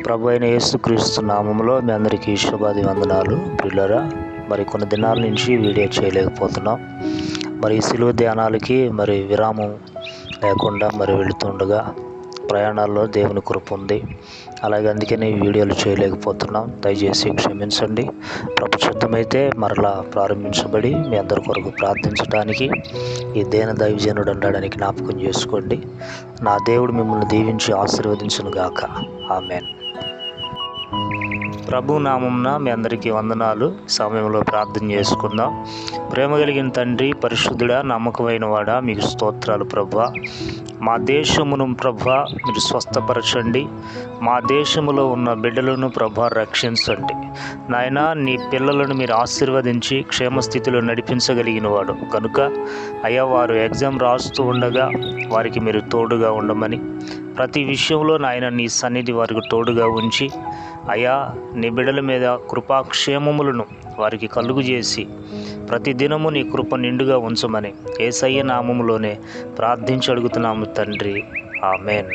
ప్రభు అయిన యేసుక్రీస్తు నామములో మీ అందరికీ శుభాది వందనాలు. ప్రియులారా, మరి కొన్ని దినాల నుంచి వీడియో చేయలేకపోతున్నాం. మరి ఈ సిలువ ధ్యానాలకి విరామం లేకుండా వెళుతుండగా ప్రయాణాల్లో దేవుని కృప ఉంది. అలాగే అందుకని వీడియోలు చేయలేకపోతున్నాం. దయచేసి క్షమించండి. ప్రభు చిత్తమైతే మరలా ప్రారంభించబడి మీ అందరి కొరకు ప్రార్థించడానికి ఈ దేన దైవజనుడు అనడానికి జ్ఞాపకం చేసుకోండి. నా దేవుడు మిమ్మల్ని దీవించి ఆశీర్వదించును గాక. ఆమేన్. ప్రభు నామంన మీ అందరికీ వందనాలు. సమయంలో ప్రార్థన చేసుకుందాం. ప్రేమ కలిగిన తండ్రి, పరిశుద్ధుడా, నమ్మకమైన వాడా, మీకు స్తోత్రాలు ప్రభువా. మా దేశమును ప్రభువా మీరు స్వస్థపరచండి. మా దేశములో ఉన్న బిడ్డలను ప్రభువా రక్షించండి. నాయన, నీ పిల్లలను మీరు ఆశీర్వదించి క్షేమస్థితిలో నడిపించగలిగిన వాడు కనుక అయ్యా, వారు ఎగ్జామ్ రాస్తూ ఉండగా వారికి మీరు తోడుగా ఉండమని, ప్రతి విషయంలో నాయన నీ సన్నిధి వారికి తోడుగా ఉంచి అయ్యా, నీ బిడ్డల మీద కృపాక్షేమములను వారికి కలుగు చేసి ప్రతి దినము నీ కృప నిండుగా ఉంచమని యేసయ్య నామములోనే ప్రార్థించి అడుగుతున్నాము తండ్రి. ఆమేన్.